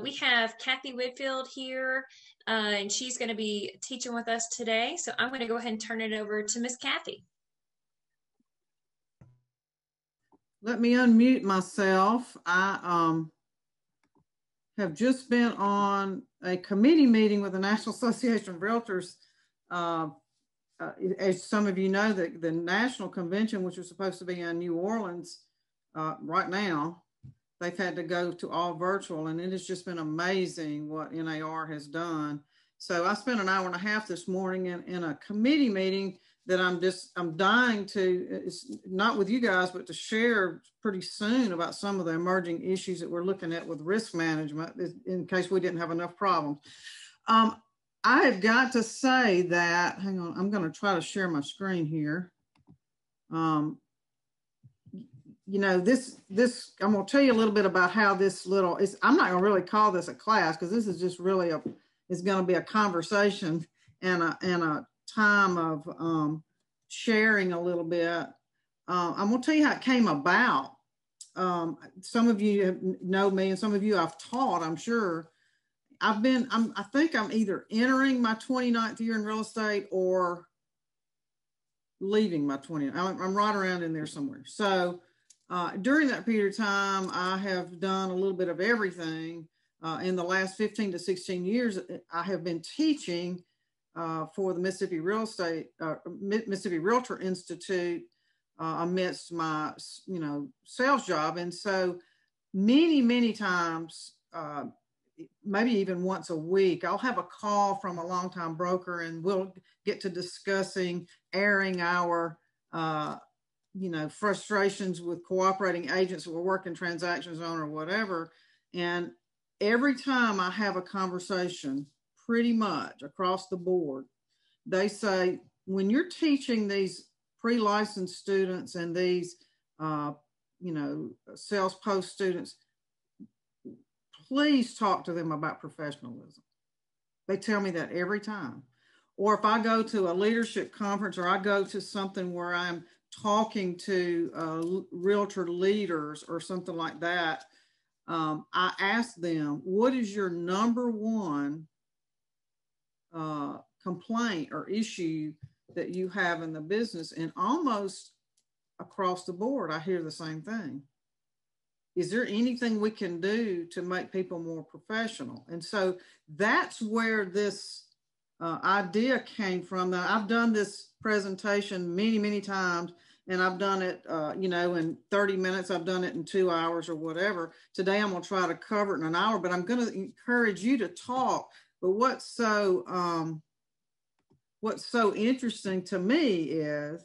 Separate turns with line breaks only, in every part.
We have Kathy Whitfield here, and she's going to be teaching with us today. So I'm going to go ahead and turn it over to Miss Kathy.
Let me unmute myself. I have just been on a committee meeting with the National Association of Realtors. As some of you know, the national convention, which was supposed to be in New Orleans right now, they've had to go to all virtual, and it has just been amazing what NAR has done. So I spent an hour and a half this morning in a committee meeting that I'm dying to, it's not with you guys, but to share pretty soon about some of the emerging issues that we're looking at with risk management in case we didn't have enough problems. I have got to say that, hang on, I'm going to try to share my screen here. You know, this, I'm going to tell you a little bit about how this little, I'm not going to really call this a class because this is just really it's going to be a conversation and a time of sharing a little bit. I'm going to tell you how it came about. Some of you know me and some of you I've taught, I'm sure. I think I'm either entering my 29th year in real estate or leaving my 20th. I'm right around in there somewhere. So during that period of time, I have done a little bit of everything. In the last 15 to 16 years, I have been teaching for the Mississippi Mississippi Realtor Institute amidst my, sales job. And so many times, maybe even once a week, I'll have a call from a longtime broker and we'll get to discussing airing our, frustrations with cooperating agents that we're working transactions on or whatever. And every time I have a conversation, pretty much across the board, they say, when you're teaching these pre-licensed students and these, sales post students, please talk to them about professionalism. They tell me that every time. Or if I go to a leadership conference or I go to something where I'm talking to realtor leaders or something like that, I ask them, what is your number one complaint or issue that you have in the business? And almost across the board, I hear the same thing. Is there anything we can do to make people more professional? And so that's where this idea came from. Now, I've done this presentation many times, and I've done it, in 30 minutes. I've done it in 2 hours or whatever. Today, I'm going to try to cover it in an hour, but I'm going to encourage you to talk. But what's so interesting to me is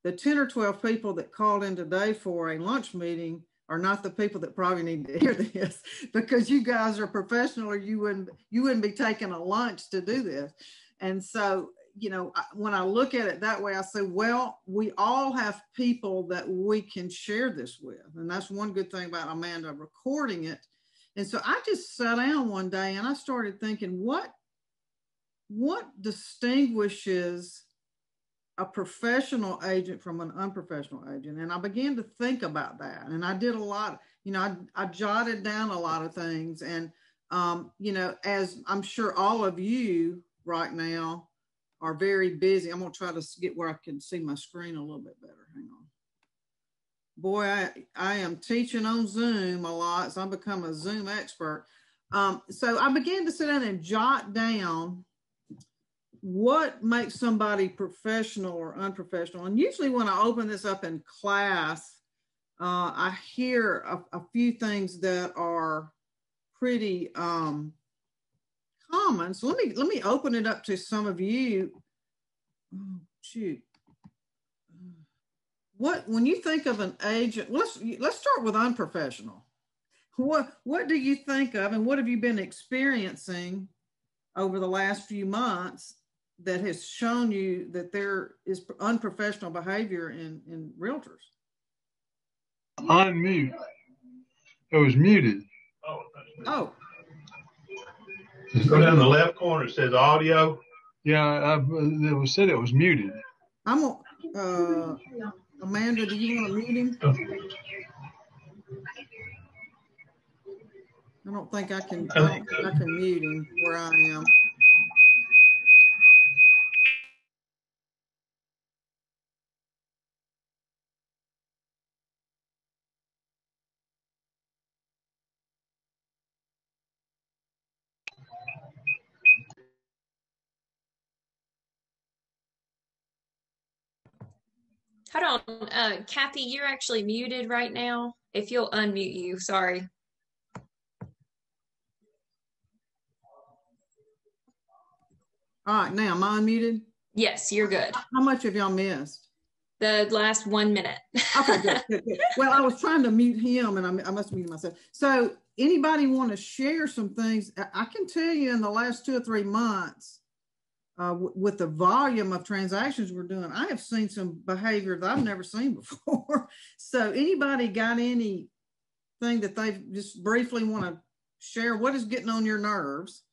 the 10 or 12 people that called in today for a lunch meeting are not the people that probably need to hear this, because you guys are professional or you wouldn't be taking a lunch to do this. And so, when I look at it that way, I say, well, we all have people that we can share this with. And that's one good thing about Amanda recording it. And so I just sat down one day and I started thinking, what distinguishes a professional agent from an unprofessional agent? And I began to think about that. And I did a lot, I jotted down a lot of things. And, as I'm sure all of you right now are very busy. I'm going to try to get where I can see my screen a little bit better. Hang on. Boy, I am teaching on Zoom a lot, so I've become a Zoom expert. So I began to sit down and jot down what makes somebody professional or unprofessional. And usually when I open this up in class, I hear a few things that are pretty common. So let me open it up to some of you. Oh, shoot. When you think of an agent, let's start with unprofessional. What do you think of, and what have you been experiencing over the last few months that has shown you that there is unprofessional behavior in realtors?
Unmute. It was muted.
Oh.
Just go down the left corner. It says audio.
Yeah, it said it was muted.
Amanda, do you want to mute him? I don't think I can mute him where I am.
Hold on, Kathy, you're actually muted right now. If you'll unmute you, sorry.
All right, now am I unmuted?
Yes, you're good.
How much have y'all missed?
The last 1 minute.
Okay, good. Well, I was trying to mute him and I must mute myself. So anybody want to share some things? I can tell you in the last 2 or 3 months, with the volume of transactions we're doing, I have seen some behavior that I've never seen before. So anybody got anything that they just briefly want to share? What is getting on your nerves?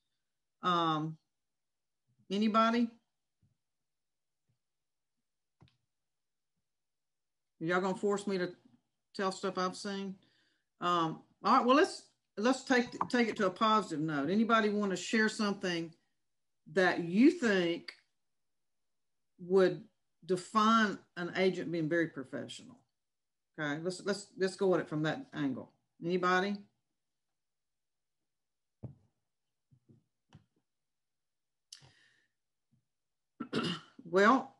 Anybody? Y'all gonna force me to tell stuff I've seen? All right, well, let's take it to a positive note. Anybody want to share something that you think would define an agent being very professional? Okay, let's go at it from that angle. Anybody? Well,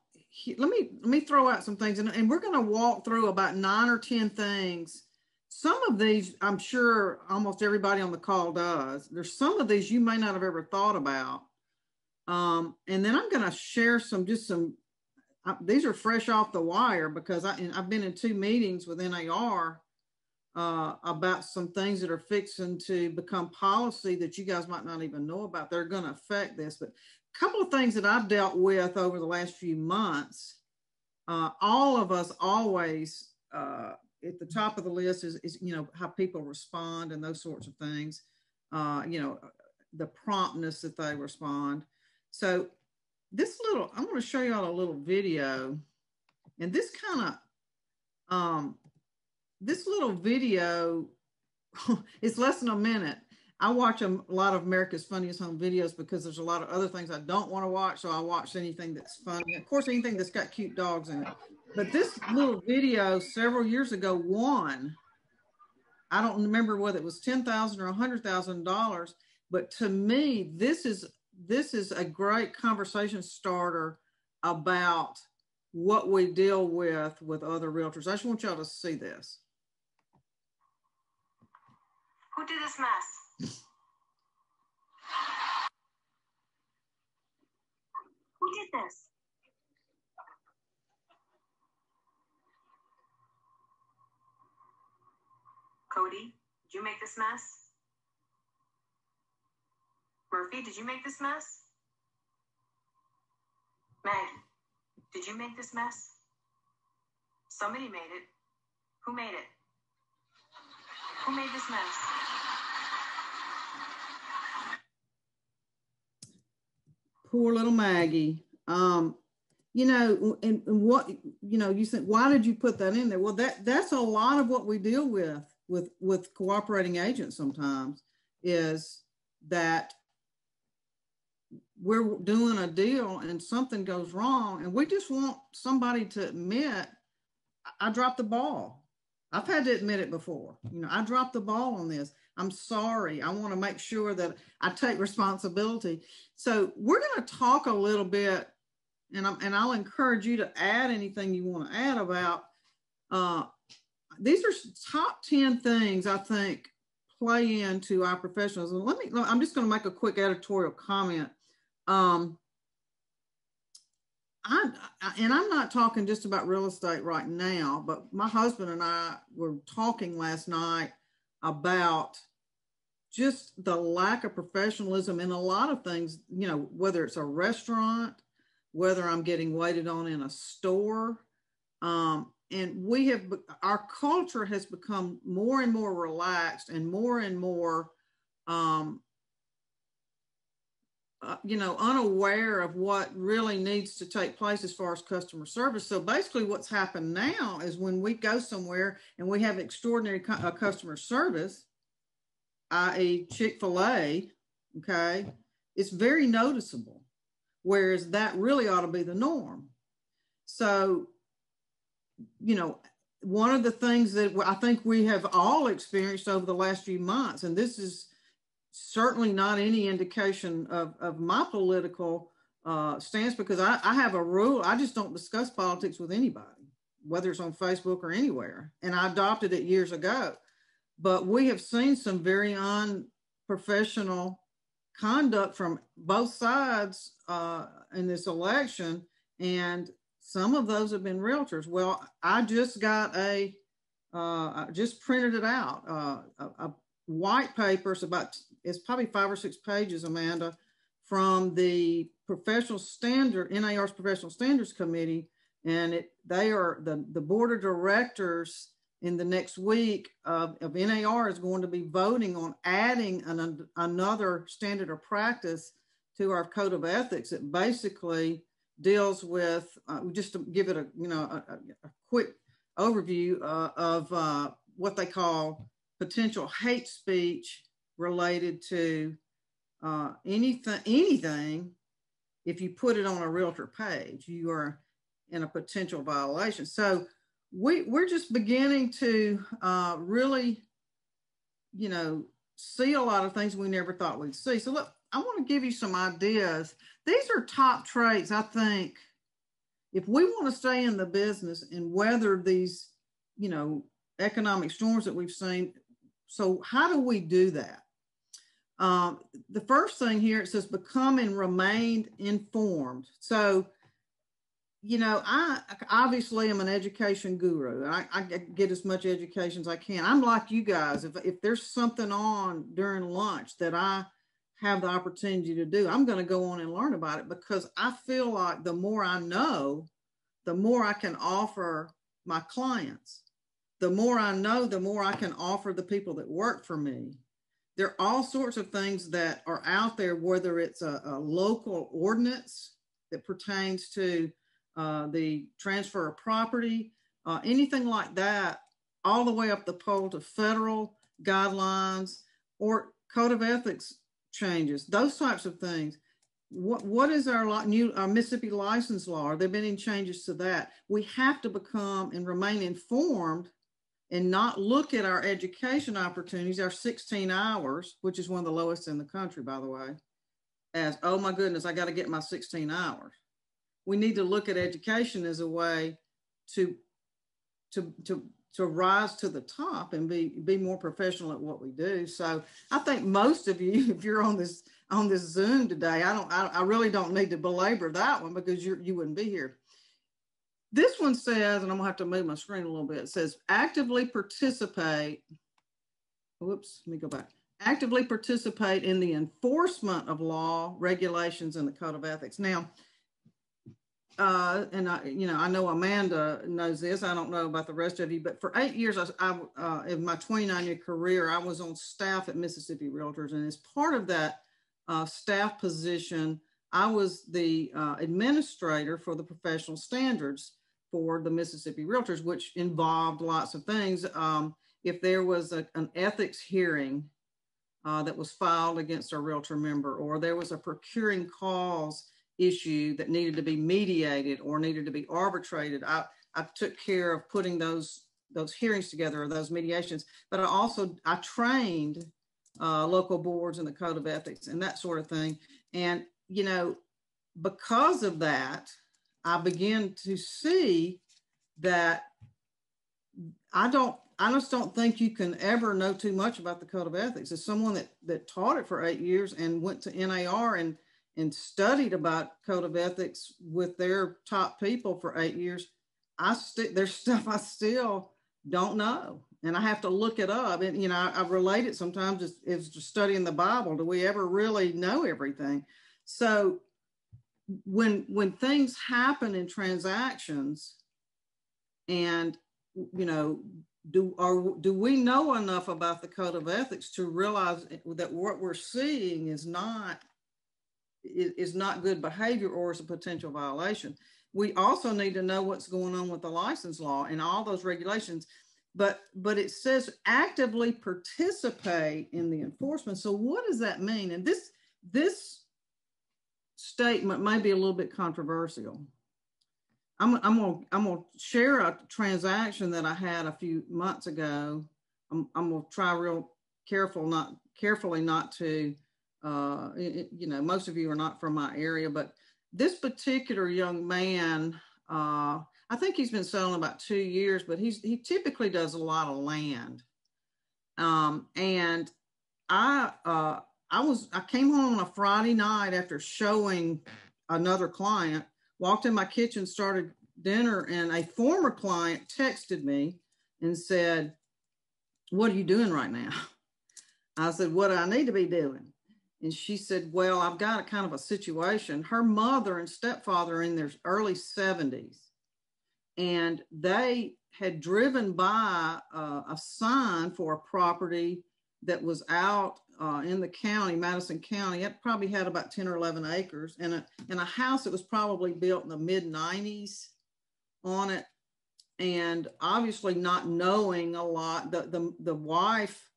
let me throw out some things, and we're going to walk through about 9 or 10 things. Some of these, I'm sure almost everybody on the call does. There's some of these you may not have ever thought about. And then I'm going to share these are fresh off the wire because I've been in 2 meetings with NAR about some things that are fixing to become policy that you guys might not even know about. They're going to affect this, but a couple of things that I've dealt with over the last few months. All of us always at the top of the list is how people respond and those sorts of things. The promptness that they respond. So I'm going to show you all a little video, and this little video is less than a minute. I watch a lot of America's Funniest Home Videos because there's a lot of other things I don't want to watch. So I watch anything that's funny. Of course, anything that's got cute dogs in it. But this little video several years ago won. I don't remember whether it was $10,000 or $100,000. But to me, this is a great conversation starter about what we deal with other realtors. I just want y'all to see this.
Who did this mess? Who did this? Cody, did you make this mess? Murphy, did you make this mess? Maggie, did you make this mess? Somebody made it. Who made it? Who made this mess?
Poor little Maggie. And what, you said, why did you put that in there? Well, that's a lot of what we deal with cooperating agents sometimes, is that we're doing a deal and something goes wrong and we just want somebody to admit, I dropped the ball. I've had to admit it before. I dropped the ball on this. I'm sorry. I want to make sure that I take responsibility. So we're going to talk a little bit, and I'll encourage you to add anything you want to add about. These are top 10 things I think play into our professionalism. I'm just going to make a quick editorial comment. I'm not talking just about real estate right now, but my husband and I were talking last night about just the lack of professionalism in a lot of things, whether it's a restaurant, whether I'm getting waited on in a store. And our culture has become more and more relaxed and more unaware of what really needs to take place as far as customer service. So basically what's happened now is when we go somewhere and we have extraordinary customer service, i.e. Chick-fil-A, okay, it's very noticeable, whereas that really ought to be the norm. So, you know, one of the things that I think we have all experienced over the last few months, and this is certainly not any indication of my political stance, because I have a rule. I just don't discuss politics with anybody, whether it's on Facebook or anywhere. And I adopted it years ago. But we have seen some very unprofessional conduct from both sides in this election. And some of those have been realtors. Well, I just got I just printed it out, a white paper. It's probably 5 or 6 pages, Amanda, from the NAR's Professional Standards Committee. And they are the board of directors in the next week of NAR is going to be voting on adding another standard of practice to our code of ethics. It basically deals with, just to give it a quick overview of what they call potential hate speech related to anything. If you put it on a realtor page, you are in a potential violation. So we're just beginning to really, see a lot of things we never thought we'd see. So look, I want to give you some ideas. These are top traits, I think, if we want to stay in the business and weather these, economic storms that we've seen. So how do we do that? The first thing here, it says become and remain informed. So, I obviously am an education guru. I get as much education as I can. I'm like you guys. If there's something on during lunch that I have the opportunity to do, I'm going to go on and learn about it, because I feel like the more I know, the more I can offer my clients. The more I know, the more I can offer the people that work for me. There are all sorts of things that are out there, whether it's a local ordinance that pertains to the transfer of property, anything like that, all the way up the pole to federal guidelines or code of ethics changes, those types of things. What is our new Mississippi license law? Are there been any changes to that? We have to become and remain informed and not look at our education opportunities, our 16 hours, which is one of the lowest in the country, by the way, as, oh my goodness, I got to get my 16 hours. We need to look at education as a way to rise to the top and be more professional at what we do. So I think most of you, if you're on this Zoom today, I really don't need to belabor that one, because you wouldn't be here. This one says, and I'm gonna have to move my screen a little bit. It says actively participate. Whoops, let me go back. Actively participate in the enforcement of law, regulations, and the code of ethics. Now, and I know Amanda knows this. I don't know about the rest of you, but for 8 years, in my 29-year career, I was on staff at Mississippi Realtors, and as part of that staff position, I was the administrator for the professional standards for the Mississippi Realtors, which involved lots of things. If there was an ethics hearing that was filed against a realtor member, or there was a procuring cause issue that needed to be mediated or needed to be arbitrated, I took care of putting those hearings together, or those mediations. But I trained local boards in the code of ethics and that sort of thing. And because of that, I began to see that I just don't think you can ever know too much about the code of ethics. As someone that taught it for 8 years and went to NAR and studied about code of ethics with their top people for 8 years, there's stuff I still don't know. And I have to look it up. And, I relate it sometimes as just studying the Bible. Do we ever really know everything? So when things happen in transactions, and, do we know enough about the code of ethics to realize that what we're seeing is not good behavior, or is a potential violation? We also need to know what's going on with the license law and all those regulations. but it says actively participate in the enforcement. So what does that mean? And this statement may be a little bit controversial. I'm gonna share a transaction that I had a few months ago. I'm gonna try real carefully not to, most of you are not from my area, but this particular young man, I think he's been selling about 2 years, but he typically does a lot of land. And I came home on a Friday night after showing another client, walked in my kitchen, started dinner, and a former client texted me and said, "What are you doing right now?" I said, "What do I need to be doing?" And she said, "Well, I've got a kind of a situation." Her mother and stepfather are in their early 70s. And they had driven by a sign for a property that was out in the county, Madison County. It probably had about 10 or 11 acres, and a house that was probably built in the mid-90s on it. And obviously not knowing a lot, the wife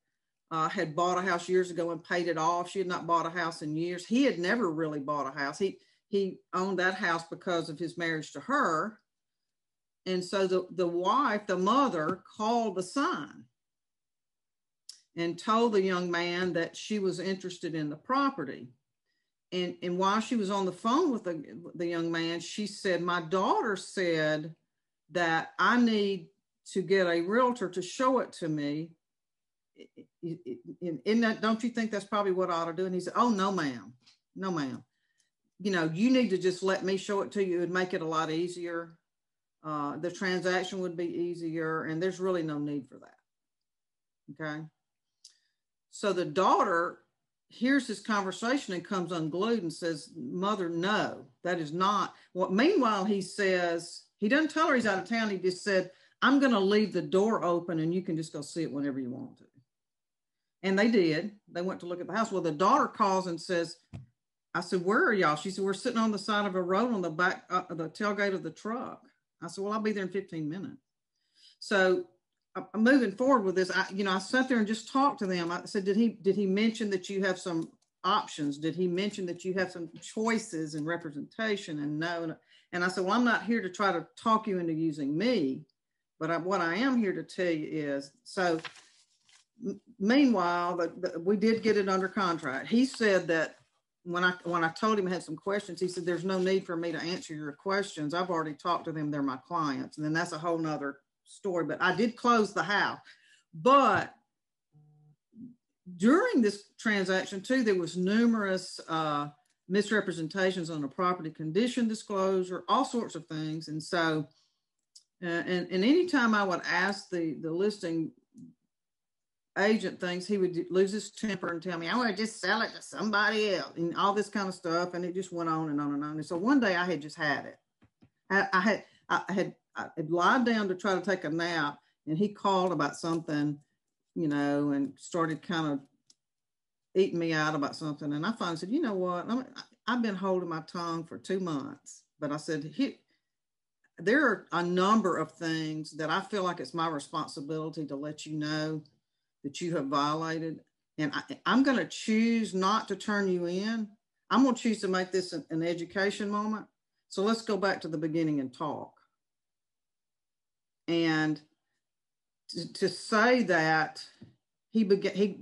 had bought a house years ago and paid it off. She had not bought a house in years. He had never really bought a house. He owned that house because of his marriage to her. And so the wife, the mother, called the sign and told the young man that she was interested in the property. And while she was on the phone with the young man, she said, "My daughter said that I need to get a realtor to show it to me. Don't you think that's probably what I ought to do?" And he said, "Oh, no, ma'am. No, ma'am. You need to just let me show it to you. It would make it a lot easier. The transaction would be easier, and there's really no need for that." Okay. So the daughter hears this conversation and comes unglued and says, "Mother, no, that is not what." Meanwhile, he says, he doesn't tell her he's out of town. He just said, "I'm going to leave the door open and you can just go see it whenever you want to." And they did. They went to look at the house. Well, the daughter calls and says, I said, "Where are y'all?" She said, "We're sitting on the side of a road on the back of the tailgate of the truck." I said, "Well, I'll be there in 15 minutes. So I'm moving forward with this. I sat there and just talked to them. I said, did he mention that you have some options? Did he mention that you have some choices and representation? And no. And I said, "Well, I'm not here to try to talk you into using me, but what I am here to tell you is," so meanwhile, we did get it under contract. He said that when I told him I had some questions, he said, "There's no need for me to answer your questions. I've already talked to them. They're my clients." And then that's a whole nother story, but I did close the house. But during this transaction too, there was numerous misrepresentations on the property condition disclosure, all sorts of things. And so, and anytime I would ask the listing agent things, he would lose his temper and tell me, "I want to just sell it to somebody else," and all this kind of stuff. And it just went on and on and on. And so one day I had just had it. I had lied down to try to take a nap, and he called about something, and started kind of eating me out about something. And I finally said, "You know what? I've been holding my tongue for 2 months." But I said, there are a number of things that I feel like it's my responsibility to let you know that you have violated. And I'm going to choose not to turn you in. I'm going to choose to make this an education moment. So let's go back to the beginning and talk." And to say that, he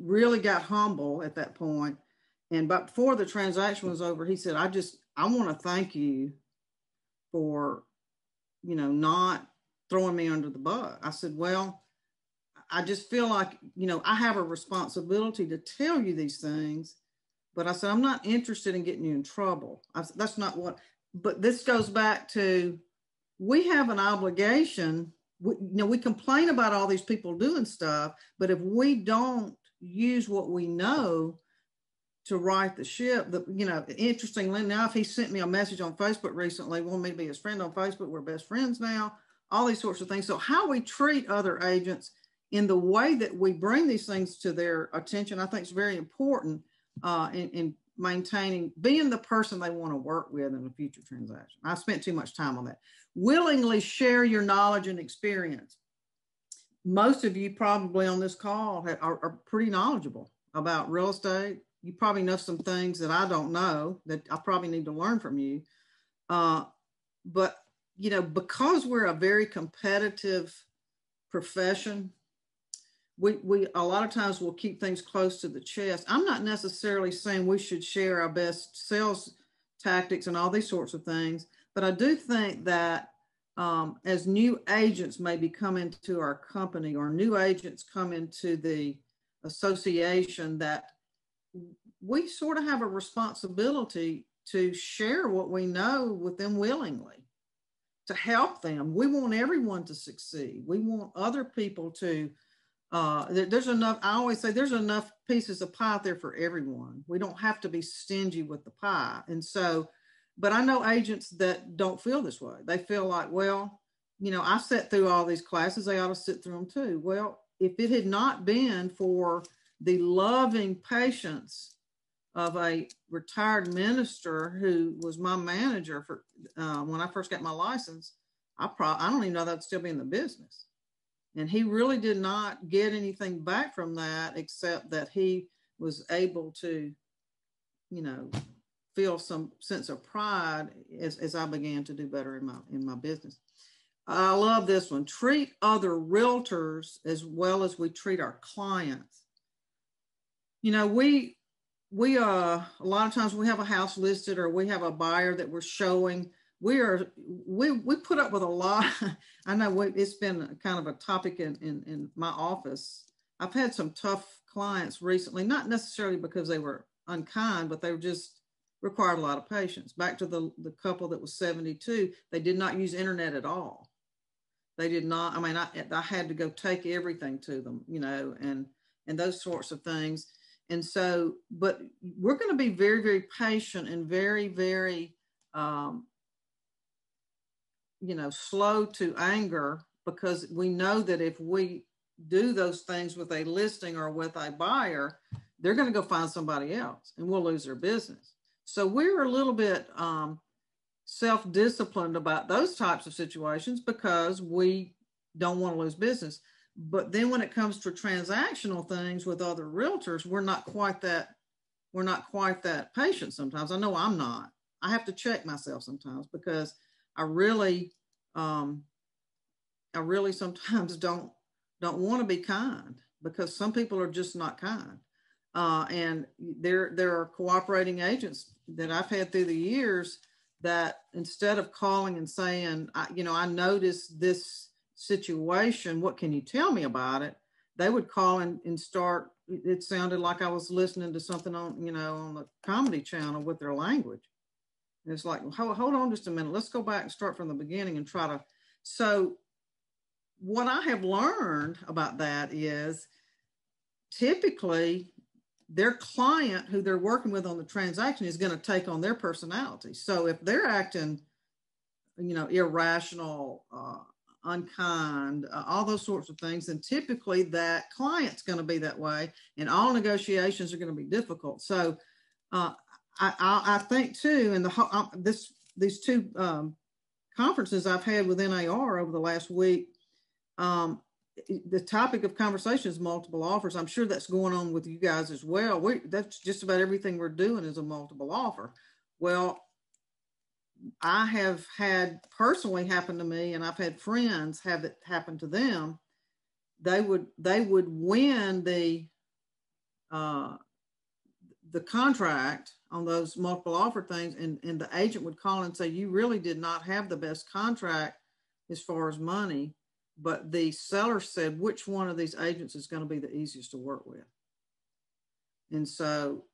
really got humble at that point. But before the transaction was over, he said, I want to thank you for, not throwing me under the bus." I said, "Well, I just feel like, I have a responsibility to tell you these things." But I said, "I'm not interested in getting you in trouble." That's not what, but this goes back to, we have an obligation. We complain about all these people doing stuff, but if we don't use what we know to right the ship, interestingly enough, he sent me a message on Facebook recently, wanted me to be his friend on Facebook. We're best friends now, all these sorts of things. So how we treat other agents in the way that we bring these things to their attention, I think is very important in maintaining, being the person they want to work with in a future transaction. I spent too much time on that. Willingly share your knowledge and experience. most of you probably on this call are pretty knowledgeable about real estate. You probably know some things that I don't know that I probably need to learn from you. But, you know, because we're a very competitive profession, we a lot of times we'll keep things close to the chest. I'm not necessarily saying we should share our best sales tactics and all these sorts of things, but I do think that as new agents maybe come into our company or new agents come into the association, that we sort of have a responsibility to share what we know with them willingly, to help them. We want everyone to succeed. We want other people to, there's enough, I always say there's enough pieces of pie out there for everyone. We don't have to be stingy with the pie. And so, but I know agents that don't feel this way. They feel like, well, you know, I sat through all these classes, they ought to sit through them too. Well, if it had not been for the loving patience of a retired minister who was my manager for when I first got my license, I don't even know that I'd still be in the business. And he really did not get anything back from that except that he was able to, you know, feel some sense of pride as I began to do better in my business. I love this one. Treat other realtors as well as we treat our clients. You know, we a lot of times we have a house listed or we have a buyer that we're showing. We put up with a lot. I know it's been kind of a topic in my office. I've had some tough clients recently, not necessarily because they were unkind, but they were just required a lot of patience. Back to the couple that was 72, they did not use internet at all. They did not. I mean, I had to go take everything to them, you know, and those sorts of things. And so, but we're going to be very, very patient and very, very, you know, slow to anger, because we know that if we do those things with a listing or with a buyer, they're going to go find somebody else and we'll lose their business. So we're a little bit self-disciplined about those types of situations because we don't want to lose business. But then when it comes to transactional things with other realtors, we're not quite that patient sometimes. I know I'm not. I have to check myself sometimes because I really sometimes don't want to be kind because some people are just not kind. And there are cooperating agents that I've had through the years that instead of calling and saying, I noticed this situation, what can you tell me about it? They would call and start, it sounded like I was listening to something on the comedy channel with their language. And it's like, hold on just a minute. Let's go back and start from the beginning and try to. So what I have learned about that is typically their client who they're working with on the transaction is going to take on their personality. So if they're acting, irrational, unkind, all those sorts of things, then typically that client's going to be that way, and all negotiations are going to be difficult. So I think too, in these two conferences I've had with NAR over the last week, the topic of conversation is multiple offers. I'm sure that's going on with you guys as well. That's just about everything we're doing is a multiple offer. Well, I have had personally happen to me, and I've had friends have it happen to them. They would win the contract on those multiple offer things, and the agent would call and say, you really did not have the best contract as far as money, but the seller said, which one of these agents is going to be the easiest to work with? And so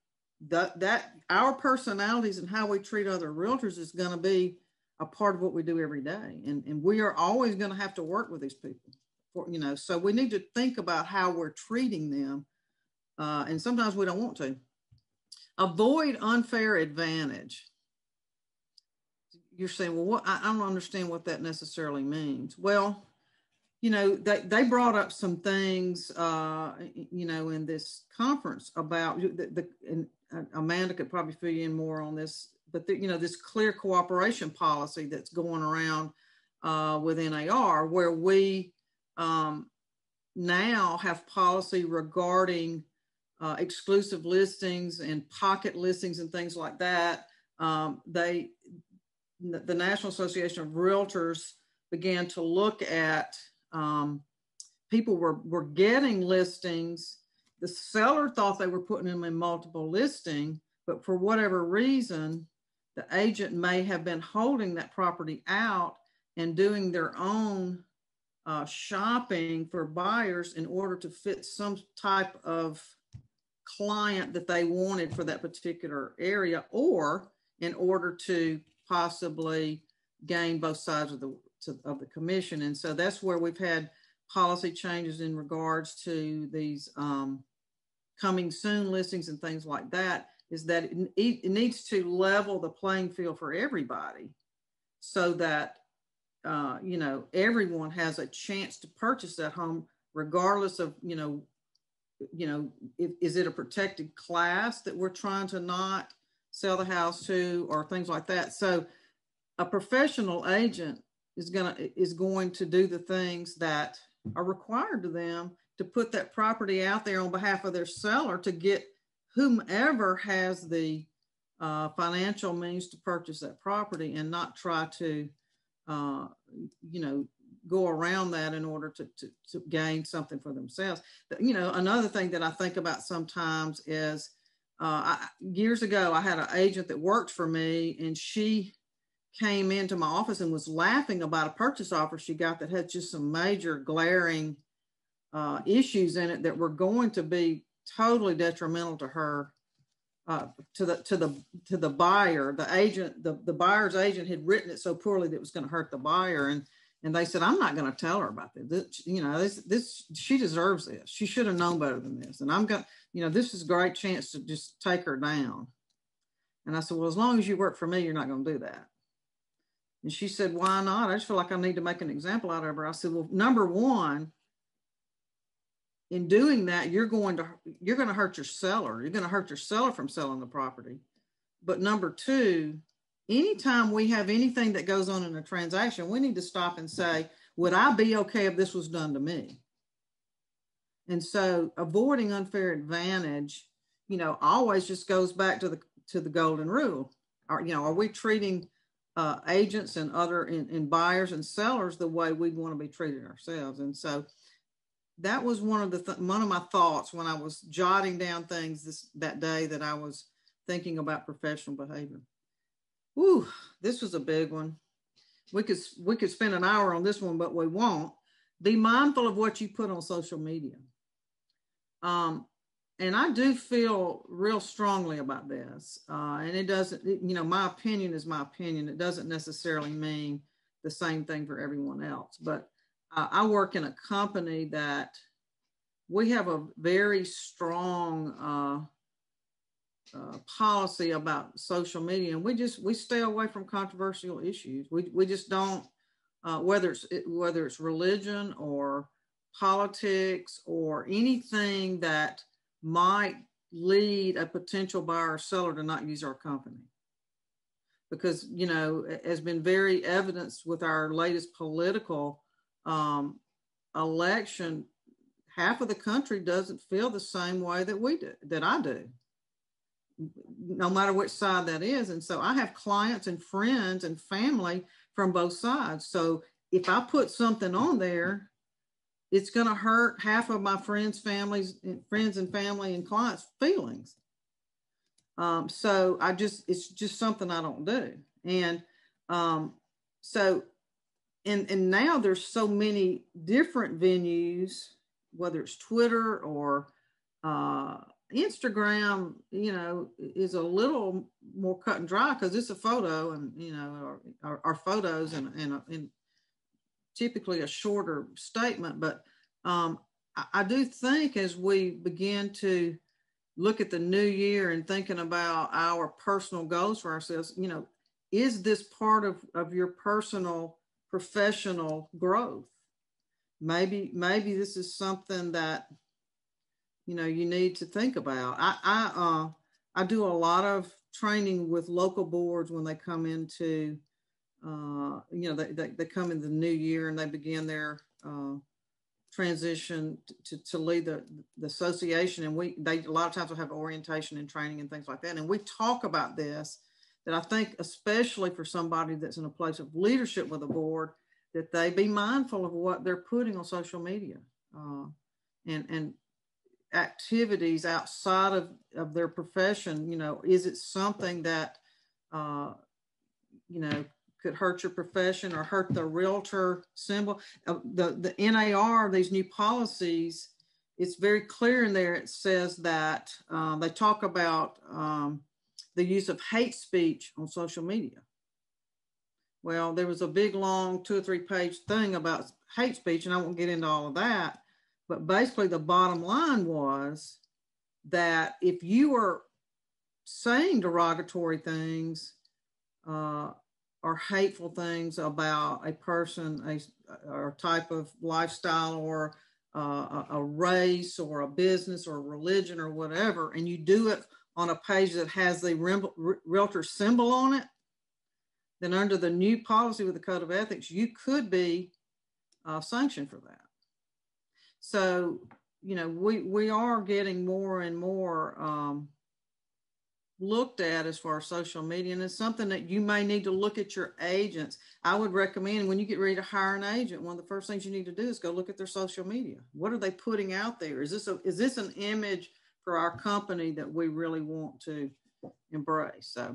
that our personalities and how we treat other realtors is going to be a part of what we do every day. And we are always going to have to work with these people, so we need to think about how we're treating them. And sometimes we don't want to. Avoid unfair advantage. You're saying, well, I don't understand what that necessarily means. Well, they brought up some things, in this conference about and Amanda could probably fill you in more on this, but this clear cooperation policy that's going around with NAR, where we now have policy regarding exclusive listings and pocket listings and things like that. The National Association of Realtors began to look at people were getting listings. The seller thought they were putting them in multiple listing, but for whatever reason, the agent may have been holding that property out and doing their own shopping for buyers in order to fit some type of client that they wanted for that particular area, or in order to possibly gain both sides of the commission. And so that's where we've had policy changes in regards to these coming soon listings and things like that, is that it needs to level the playing field for everybody so that everyone has a chance to purchase that home, regardless of, is it a protected class that we're trying to not sell the house to, or things like that. So a professional agent is going to do the things that are required to them to put that property out there on behalf of their seller to get whomever has the financial means to purchase that property, and not try to go around that in order to gain something for themselves. Another thing that I think about sometimes is years ago, I had an agent that worked for me, and she came into my office and was laughing about a purchase offer she got that had just some major glaring issues in it that were going to be totally detrimental to her, to the buyer. The agent, the buyer's agent, had written it so poorly that it was going to hurt the buyer, and they said, I'm not going to tell her about this. This she deserves this. She should have known better than this. And I'm going, this is a great chance to just take her down. And I said, well, as long as you work for me, you're not going to do that. And she said, why not? I just feel like I need to make an example out of her. I said, well, number one, in doing that, you're going to hurt your seller. You're going to hurt your seller from selling the property. But number two, anytime we have anything that goes on in a transaction, we need to stop and say, would I be okay if this was done to me? And so avoiding unfair advantage, always just goes back to the golden rule. Are we treating agents and and buyers and sellers the way we'd want to be treated ourselves? And so that was one of my thoughts when I was jotting down things that day that I was thinking about professional behavior. Ooh, this was a big one. We could spend an hour on this one, but we won't. Be mindful of what you put on social media. And I do feel real strongly about this. And it doesn't, my opinion is my opinion. It doesn't necessarily mean the same thing for everyone else. But I work in a company that we have a very strong policy about social media, and we stay away from controversial issues. We just don't, whether it's religion or politics or anything that might lead a potential buyer or seller to not use our company. Because, has been very evidenced with our latest political election, half of the country doesn't feel the same way that I do, no matter which side that is. And so I have clients and friends and family from both sides. So if I put something on there, it's going to hurt half of my friends and family and clients' feelings. So it's just something I don't do. And and now there's so many different venues, whether it's Twitter or Instagram, is a little more cut and dry because it's a photo, and our photos and typically a shorter statement. But I do think as we begin to look at the new year and thinking about our personal goals for ourselves, is this part of your personal professional growth? Maybe this is something that you need to think about. I do a lot of training with local boards when they come into they come in the new year and they begin their transition to lead the association, and they a lot of times will have orientation and training and things like that. And we talk about this, that I think especially for somebody that's in a place of leadership with a board, that they be mindful of what they're putting on social media and activities outside of their profession. You know, is it something that, you know, could hurt your profession or hurt the realtor symbol? The NAR, these new policies, it's very clear in there. It says that they talk about the use of hate speech on social media. Well, there was a big, long 2 or 3 page thing about hate speech, and I won't get into all of that. But basically, the bottom line was that if you were saying derogatory things or hateful things about a person, or type of lifestyle, or a race, or a business, or a religion, or whatever, and you do it on a page that has the realtor symbol on it, then under the new policy with the Code of Ethics, you could be sanctioned for that. So, you know, we are getting more and more looked at as far as social media, and it's something that you may need to look at your agents. I would recommend when you get ready to hire an agent, one of the first things you need to do is go look at their social media. What are they putting out there? Is this an image for our company that we really want to embrace? So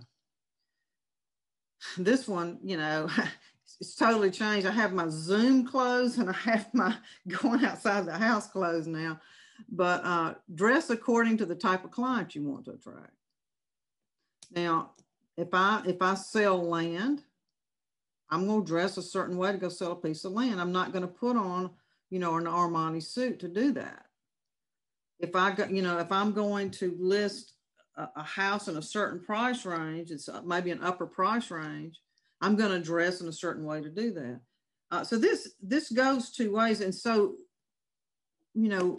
this one, you know, it's totally changed. I have my Zoom closed and I have my going outside the house closed now. But dress according to the type of client you want to attract. Now, if I sell land, I'm going to dress a certain way to go sell a piece of land. I'm not going to put on, you know, an Armani suit to do that. If I'm going to list a house in a certain price range, it's maybe an upper price range, I'm going to dress in a certain way to do that. So this goes 2 ways. And so, you know,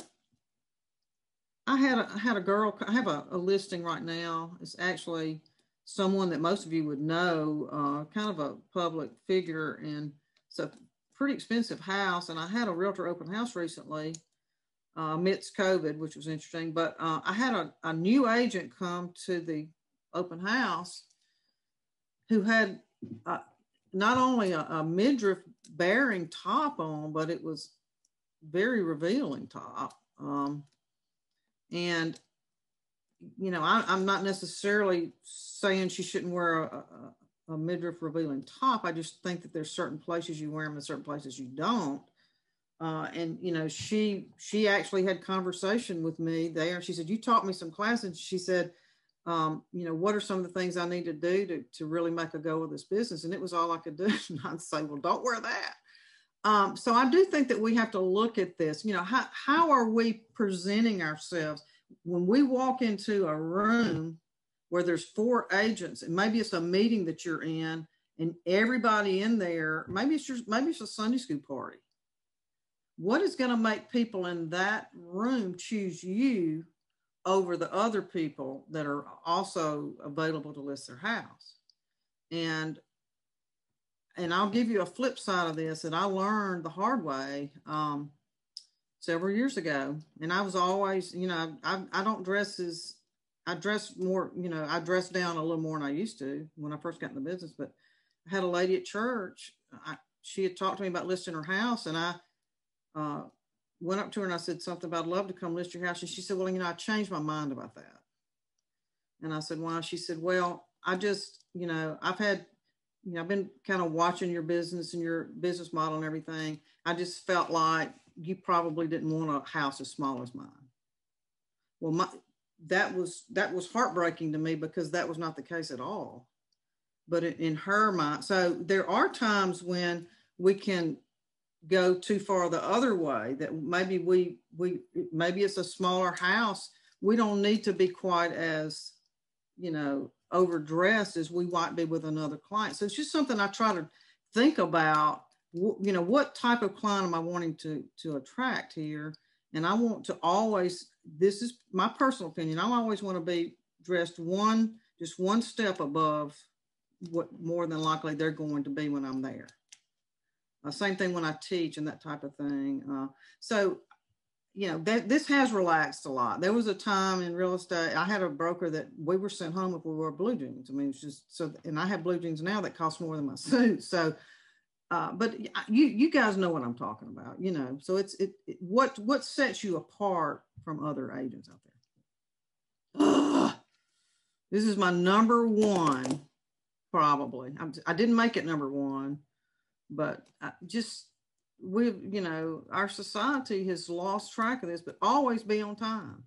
I had a girl, I have a listing right now. It's actually someone that most of you would know, kind of a public figure, and it's a pretty expensive house. And I had a realtor open house recently amidst COVID, which was interesting. But I had a new agent come to the open house who had not only a midriff bearing top on, but it was very revealing top. And, you know, I'm not necessarily saying she shouldn't wear a midriff revealing top. I just think that there's certain places you wear them and certain places you don't. And, you know, she actually had conversation with me there. She said, you taught me some classes. She said, you know, what are some of the things I need to do to really make a go of this business? And it was all I could do. And I'd say, well, don't wear that. So I do think that we have to look at this. You know, how are we presenting ourselves when we walk into a room where there's 4 agents, and maybe it's a meeting that you're in, and everybody in there, maybe it's a Sunday school party. What is going to make people in that room choose you over the other people that are also available to list their house? And I'll give you a flip side of this that I learned the hard way several years ago. And I was always, you know, I don't dress as, I dress more, you know, I dress down a little more than I used to when I first got in the business. But I had a lady at church, she had talked to me about listing her house, and I went up to her and I said something about, I'd love to come list your house. And she said, well, you know, I changed my mind about that. And I said, why? She said, well, I just, you know, I've been kind of watching your business and your business model and everything. I just felt like you probably didn't want a house as small as mine. Well, that was heartbreaking to me, because that was not the case at all. But in her mind, so there are times when we can go too far the other way, that maybe maybe it's a smaller house. We don't need to be quite as, you know, overdressed as we might be with another client. So it's just something I try to think about, you know, what type of client am I wanting to attract here? And I want to always, this is my personal opinion, I always want to be dressed just one step above what more than likely they're going to be when I'm there. Same thing when I teach and that type of thing. So, you know, this has relaxed a lot. There was a time in real estate, I had a broker that we were sent home if we wore blue jeans. I mean, it's just so, and I have blue jeans now that cost more than my suit. So, but you guys know what I'm talking about, you know. So what sets you apart from other agents out there? Ugh, this is my number one, probably. I didn't make it number one, but you know, our society has lost track of this, but always be on time.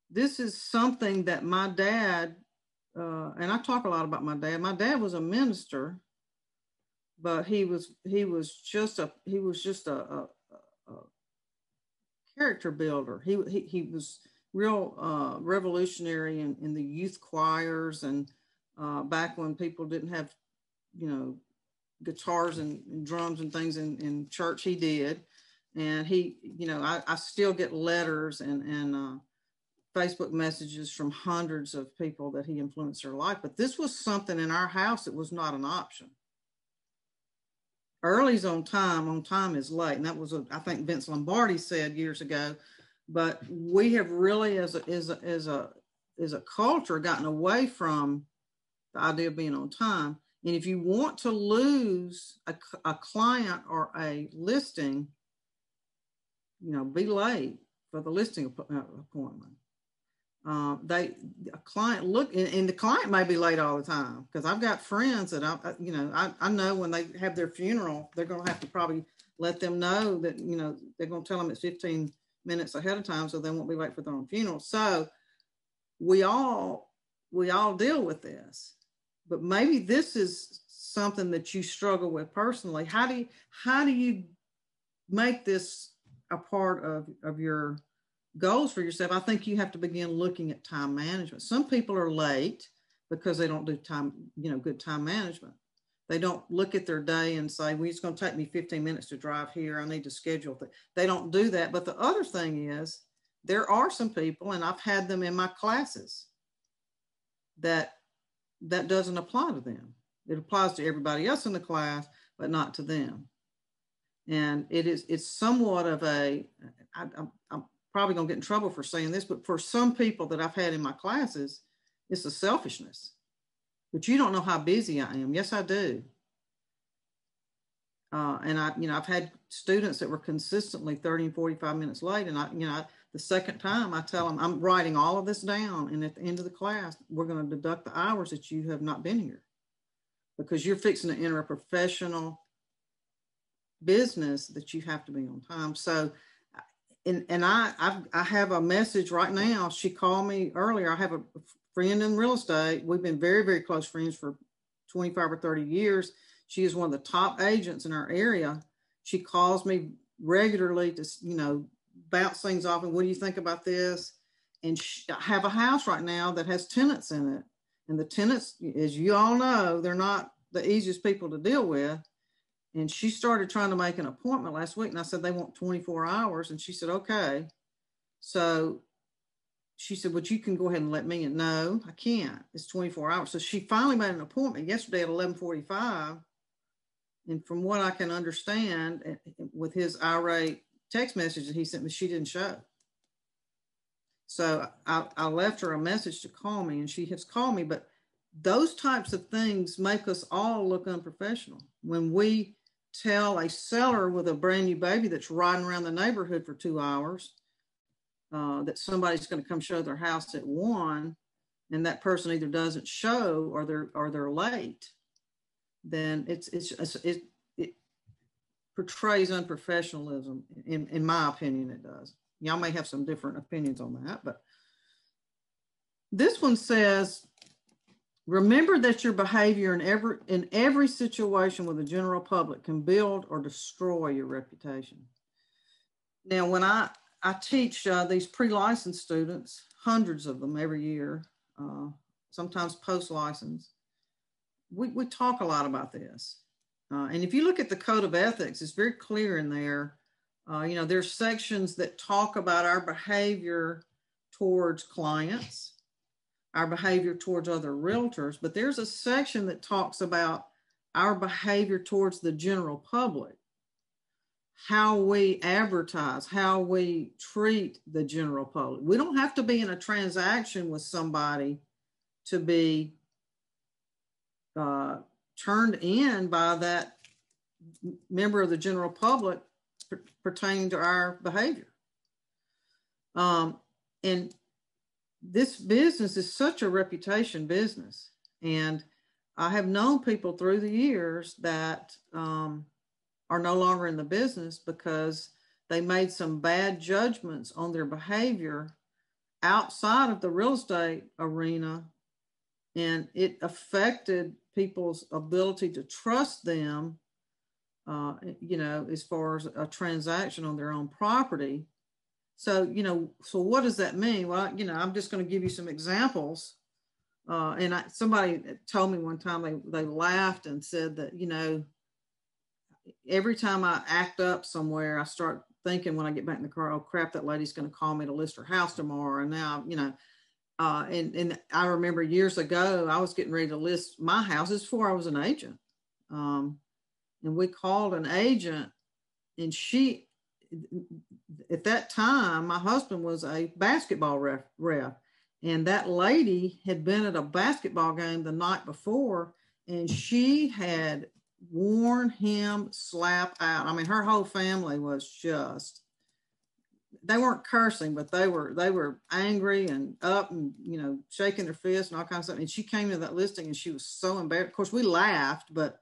This is something that my dad, and I talk a lot about my dad. My dad was a minister, but he was just a character builder. He was real revolutionary in the youth choirs, and back when people didn't have, you know, guitars and drums and things in church, he did. And he, you know, I still get letters and Facebook messages from hundreds of people that he influenced their life. But this was something in our house that was not an option. Early's on time is late. And that was, I think Vince Lombardi said years ago. But we have really, as a culture, gotten away from the idea of being on time. And if you want to lose a client or a listing, you know, be late for the listing appointment. A client and the client may be late all the time, because I've got friends that I know when they have their funeral, they're going to have to probably let them know that, you know, they're going to tell them it's 15 minutes ahead of time so they won't be late for their own funeral. So we all deal with this. But maybe this is something that you struggle with personally. How do you make this a part of your goals for yourself? I think you have to begin looking at time management. Some people are late because they don't do good time management. They don't look at their day and say, well, it's going to take me 15 minutes to drive here. I need to schedule it. They don't do that. But the other thing is, there are some people, and I've had them in my classes, that doesn't apply to them. It applies to everybody else in the class, but not to them. And it's somewhat of I'm probably going to get in trouble for saying this, but for some people that I've had in my classes, it's a selfishness. But you don't know how busy I am. Yes, I do. And I've had students that were consistently 30 and 45 minutes late. And the second time I tell them, I'm writing all of this down. And at the end of the class, we're going to deduct the hours that you have not been here, because you're fixing to enter a professional business that you have to be on time. So, and I have a message right now. She called me earlier. I have a friend in real estate. We've been very, very close friends for 25 or 30 years. She is one of the top agents in our area. She calls me regularly to, you know, bounce things off. And what do you think about this? And I have a house right now that has tenants in it. And the tenants, as you all know, they're not the easiest people to deal with. And she started trying to make an appointment last week. And I said, they want 24 hours. And she said, okay. So she said, well, you can go ahead and let me in. No, I can't. It's 24 hours. So she finally made an appointment yesterday at 11:45. And from what I can understand, with his irate text message that he sent me, she didn't show. So I left her a message to call me, and she has called me. But those types of things make us all look unprofessional. When we tell a seller with a brand new baby that's riding around the neighborhood for 2 hours that somebody's going to come show their house at 1, and that person either doesn't show or they're late, then it portrays unprofessionalism. In my opinion, it does. Y'all may have some different opinions on that, but this one says, remember that your behavior in every situation with the general public can build or destroy your reputation. Now, when I teach these pre-licensed students, hundreds of them every year, sometimes post-license, we talk a lot about this. And if you look at the Code of Ethics, it's very clear in there. There's sections that talk about our behavior towards clients, our behavior towards other realtors, but there's a section that talks about our behavior towards the general public. how we advertise, how we treat the general public. We don't have to be in a transaction with somebody to be turned in by that member of the general public pertaining to our behavior. And this business is such a reputation business. And I have known people through the years that are no longer in the business because they made some bad judgments on their behavior outside of the real estate arena, and it affected people's ability to trust them, as far as a transaction on their own property. So, so what does that mean? Well, I'm just going to give you some examples. And somebody told me one time, they laughed and said that, every time I act up somewhere, I start thinking when I get back in the car, oh crap, that lady's going to call me to list her house tomorrow. And now, and I remember years ago, I was getting ready to list my houses before I was an agent. And we called an agent, and she, at that time, my husband was a basketball ref. And that lady had been at a basketball game the night before, and she had worn him slap out. I mean, her whole family was just, they weren't cursing, but they were angry and up and, shaking their fists and all kinds of stuff. And she came to that listing and she was so embarrassed. Of course, we laughed, but,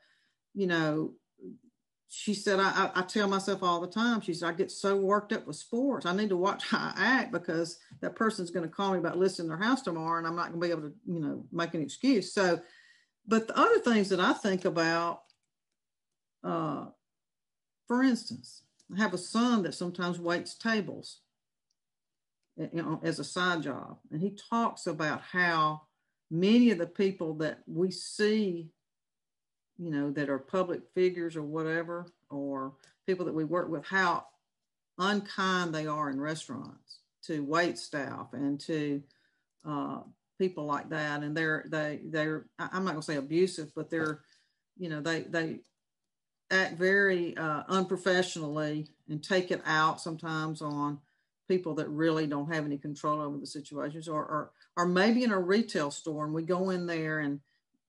she said, I tell myself all the time, she said, I get so worked up with sports. I need to watch how I act because that person's going to call me about listing their house tomorrow and I'm not going to be able to, make an excuse. So, but the other things that I think about, for instance, I have a son that sometimes waits tables, as a side job. And he talks about how many of the people that we see, that are public figures or whatever, or people that we work with, how unkind they are in restaurants to wait staff and to people like that. And they're I'm not going to say abusive, but they're, they act very unprofessionally and take it out sometimes on people that really don't have any control over the situations, or maybe in a retail store and we go in there and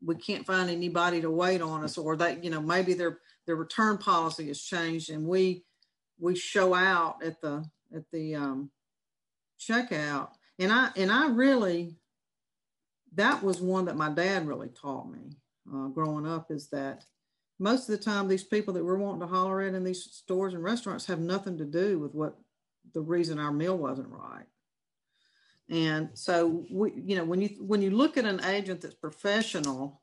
we can't find anybody to wait on us, or that, maybe their return policy has changed and we show out at the checkout. And I really, that was one that my dad really taught me growing up, is that most of the time, these people that we're wanting to holler at in these stores and restaurants have nothing to do with what the reason our meal wasn't right. And so when you look at an agent that's professional,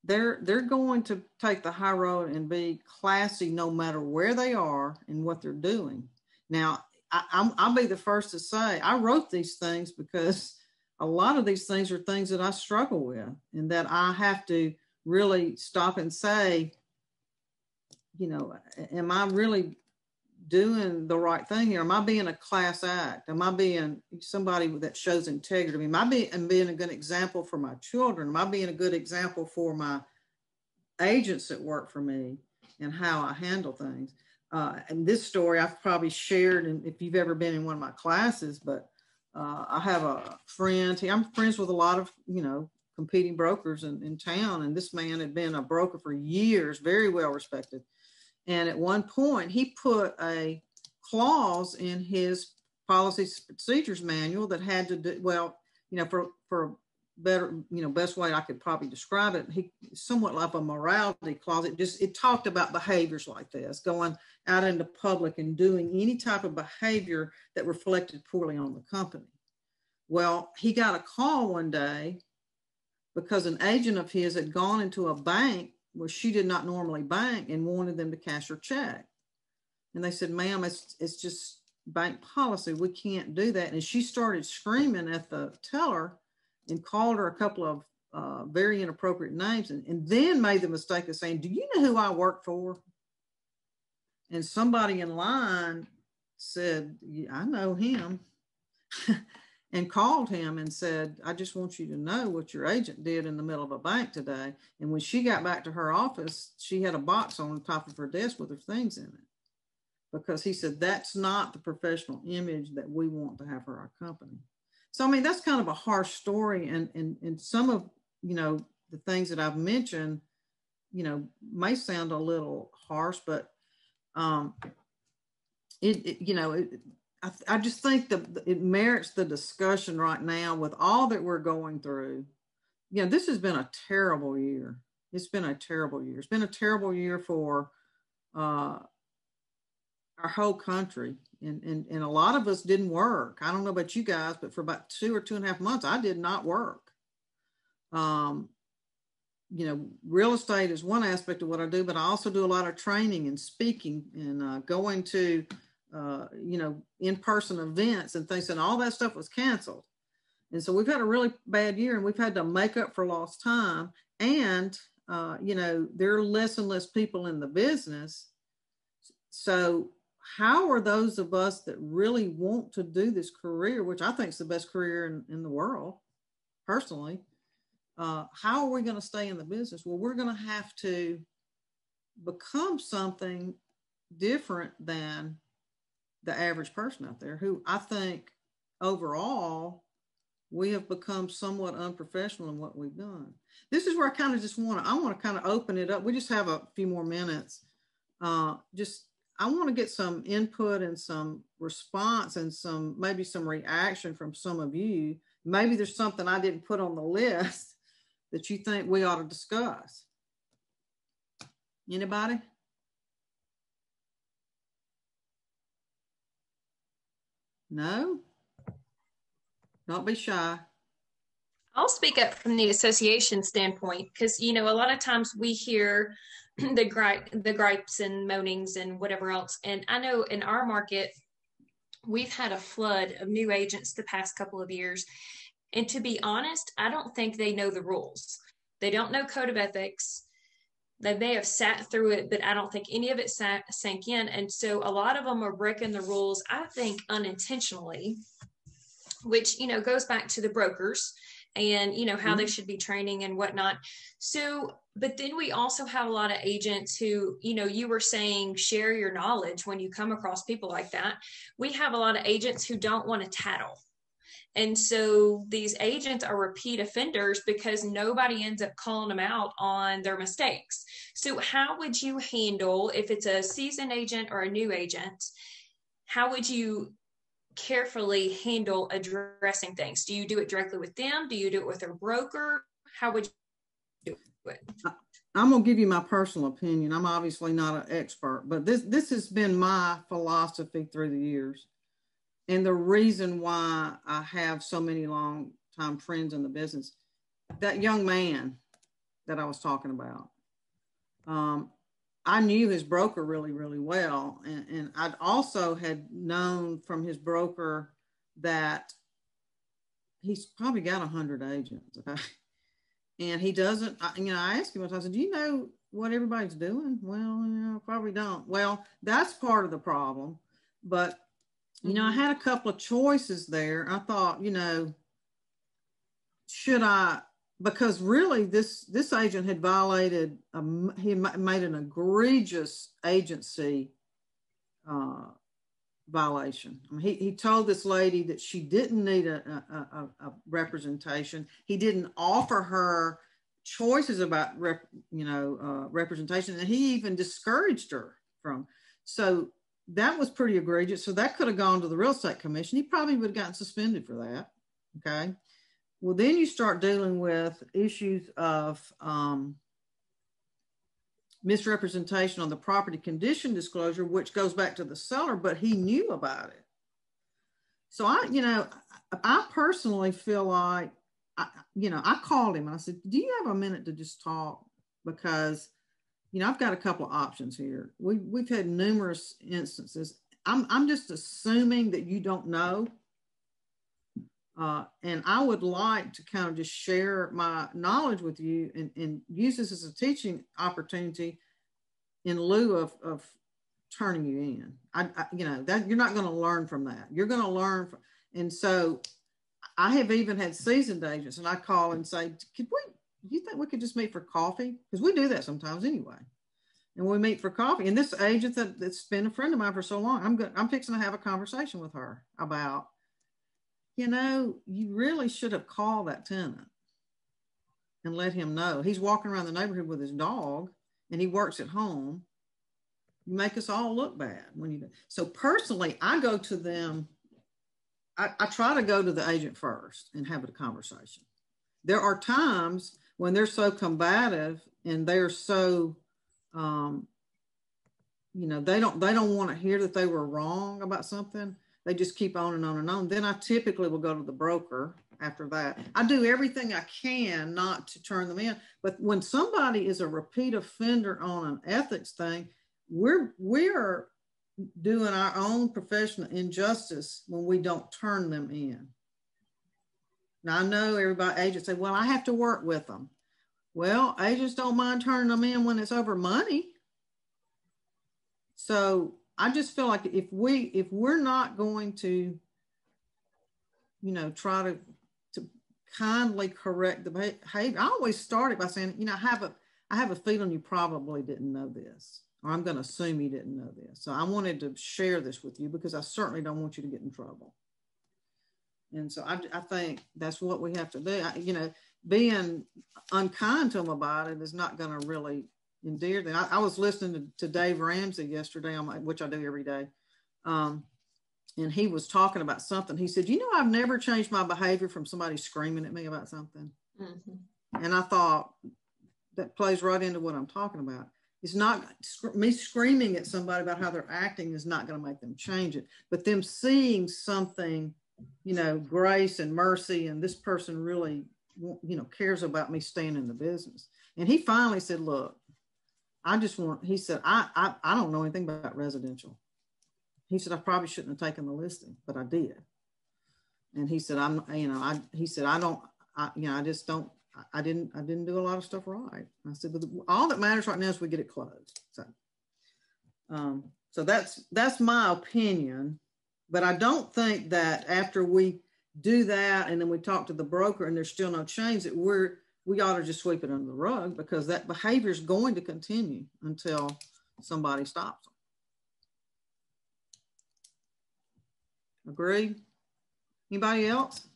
they're going to take the high road and be classy no matter where they are and what they're doing. Now, I'll be the first to say I wrote these things because a lot of these things are things that I struggle with, and that I have to really stop and say, am I really doing the right thing here? Am I being a class act? Am I being somebody that shows integrity? Am I being a good example for my children? Am I being a good example for my agents that work for me and how I handle things? And this story I've probably shared, and if you've ever been in one of my classes, but I have a friend. I'm friends with a lot of, competing brokers in town. And this man had been a broker for years, very well respected. And at one point he put a clause in his policies procedures manual that had to do, well, for better, best way I could probably describe it, he somewhat like a morality clause. It talked about behaviors like this, going out into public and doing any type of behavior that reflected poorly on the company. Well, he got a call one day because an agent of his had gone into a bank where she did not normally bank and wanted them to cash her check. And they said, ma'am, it's just bank policy. We can't do that. And she started screaming at the teller and called her a couple of very inappropriate names, and then made the mistake of saying, do you know who I work for? And somebody in line said, yeah, I know him. And called him and said, I just want you to know what your agent did in the middle of a bank today. And when she got back to her office, she had a box on the top of her desk with her things in it. because he said, that's not the professional image that we want to have for our company. So, I mean, that's kind of a harsh story. And some of, you know, the things that I've mentioned, you know, may sound a little harsh, but I just think that it merits the discussion right now with all that we're going through. You know, this has been a terrible year. It's been a terrible year. It's been a terrible year for our whole country. And a lot of us didn't work. I don't know about you guys, but for about 2 or 2.5 months, I did not work. You know, real estate is one aspect of what I do, but I also do a lot of training and speaking and going to, you know, in-person events and things, and all that stuff was canceled. And so we've had a really bad year, and we've had to make up for lost time. And, you know, there are less and less people in the business. So how are those of us that really want to do this career, which I think is the best career in the world, personally, how are we going to stay in the business? Well, we're going to have to become something different than the average person out there, who I think overall we have become somewhat unprofessional in what we've done. This is where I kind of just want to kind of open it up. We just have a few more minutes. I want to get some input and some response and maybe some reaction from some of you. Maybe there's something I didn't put on the list that you think we ought to discuss. Anybody? No? Don't be shy.
I'll speak up from the association standpoint, because, you know, a lot of times we hear the gripes and moanings and whatever else. And I know in our market, we've had a flood of new agents the past couple of years. And to be honest, I don't think they know the rules. They don't know code of ethics. They may have sat through it, but I don't think any of it sank in. And so a lot of them are breaking the rules, I think, unintentionally, which, you know, goes back to the brokers and, you know, how they should be training and whatnot. So, but then we also have a lot of agents who, you know, you were saying, share your knowledge when you come across people like that. We have a lot of agents who don't want to tattle. And so these agents are repeat offenders because nobody ends up calling them out on their mistakes. So how would you handle, if it's a seasoned agent or a new agent, how would you carefully handle addressing things? Do you do it directly with them? Do you do it with their broker? How would you do it?
I'm going to give you my personal opinion. I'm obviously not an expert, but this has been my philosophy through the years. And the reason why I have so many long-time friends in the business, that young man that I was talking about, I knew his broker really, really well. And I'd also had known from his broker that he's probably got 100 agents. Okay? And he doesn't, you know, I asked him, I said, do you know what everybody's doing? Well, you know, probably don't. Well, that's part of the problem. But you know, I had a couple of choices there. I thought, you know, should I, because really this agent had violated, he made an egregious agency violation. I mean, he told this lady that she didn't need a representation. He didn't offer her choices about, representation, and he even discouraged her from. So that was pretty egregious. So that could have gone to the real estate commission. He probably would have gotten suspended for that. Okay. Well, then you start dealing with issues of misrepresentation on the property condition disclosure, which goes back to the seller, but he knew about it. So I personally feel like, I called him and I said, do you have a minute to just talk? Because I've got a couple of options here. We've had numerous instances. I'm just assuming that you don't know. And I would like to kind of just share my knowledge with you and use this as a teaching opportunity in lieu of turning you in. That you're not going to learn from that. You're going to learn from, and so I have even had seasoned agents, and I call and say, do you think we could just meet for coffee? Because we do that sometimes anyway. and we meet for coffee. And this agent that's been a friend of mine for so long, I'm fixing to have a conversation with her about, you really should have called that tenant and let him know. He's walking around the neighborhood with his dog and he works at home. You make us all look bad when you do. So personally, I go to them. I try to go to the agent first and have a conversation. There are times when they're so combative and they're so, they don't want to hear that they were wrong about something. They just keep on and on and on. Then I typically will go to the broker after that. I do everything I can not to turn them in. But when somebody is a repeat offender on an ethics thing, we're doing our own professional injustice when we don't turn them in. Now, I know agents say, well, I have to work with them. Well, agents don't mind turning them in when it's over money. So I just feel like if we're not going to, try to kindly correct the behavior, I always started by saying, I have a feeling you probably didn't know this, or I'm going to assume you didn't know this. So I wanted to share this with you because I certainly don't want you to get in trouble. And so I think that's what we have to do. Being unkind to them about it is not going to really endear them. I was listening to Dave Ramsey yesterday, which I do every day. And he was talking about something. He said, I've never changed my behavior from somebody screaming at me about something. Mm-hmm. And I thought that plays right into what I'm talking about. It's not me screaming at somebody about how they're acting is not going to make them change it, but them seeing something, grace and mercy, and this person really, cares about me staying in the business. And he finally said, look, he said, I don't know anything about residential. He said, I probably shouldn't have taken the listing, but I did. And he said, I didn't do a lot of stuff right. I said, but all that matters right now is we get it closed. So that's my opinion, but I don't think that after we do that and then we talk to the broker and there's still no change, that we ought to just sweep it under the rug, because that behavior is going to continue until somebody stops them. Agreed? Anybody else?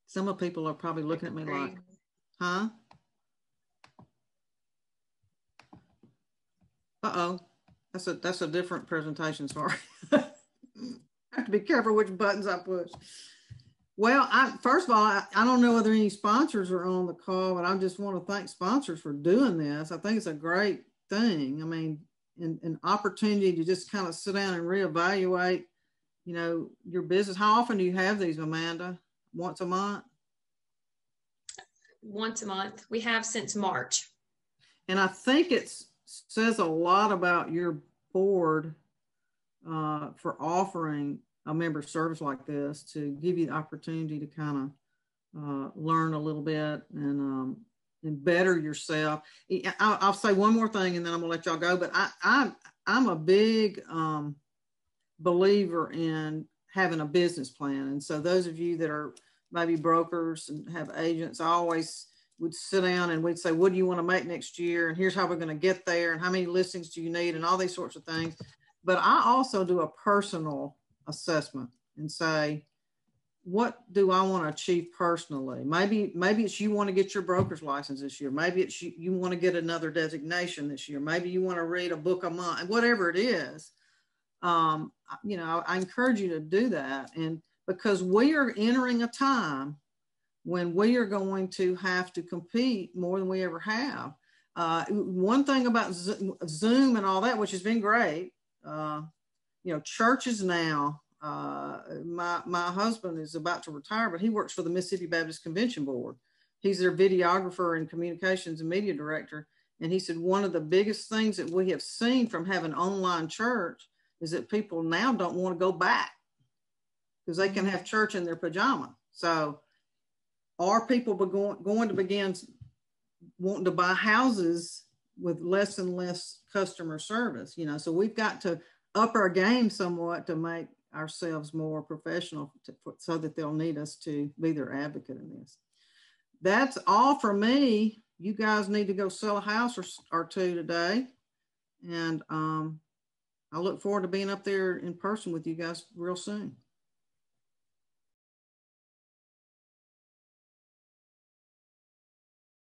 Some of people are probably looking at me like, huh? Uh-oh, that's a different presentation, sorry. I have to be careful which buttons I push. Well, first of all, I don't know whether any sponsors are on the call, but I just want to thank sponsors for doing this. I think it's a great thing. I mean, an opportunity to just kind of sit down and reevaluate, your business. How often do you have these, Amanda? Once a month?
Once a month. We have since March.
And I think it says a lot about your board for offering a member service like this, to give you the opportunity to kind of learn a little bit and better yourself. I'll say one more thing and then I'm gonna let y'all go, but I'm a big believer in having a business plan. And so those of you that are maybe brokers and have agents, I always would sit down and we'd say, what do you want to make next year? And here's how we're going to get there. And how many listings do you need? And all these sorts of things. But I also do a personal assessment and say, what do I want to achieve personally? Maybe it's you want to get your broker's license this year. Maybe it's you want to get another designation this year. Maybe you want to read a book a month, and whatever it is. I encourage you to do that. And because we are entering a time when we are going to have to compete more than we ever have. One thing about Zoom and all that, which has been great, churches now, my husband is about to retire, but he works for the Mississippi Baptist Convention Board. He's their videographer and communications and media director. And he said, one of the biggest things that we have seen from having online church is that people now don't want to go back because they can have church in their pajama. So are people going to begin wanting to buy houses with less and less customer service? So we've got to up our game somewhat to make ourselves more professional so that they'll need us to be their advocate in this. That's all for me. you guys need to go sell a house or two today. And I look forward to being up there in person with you guys real soon.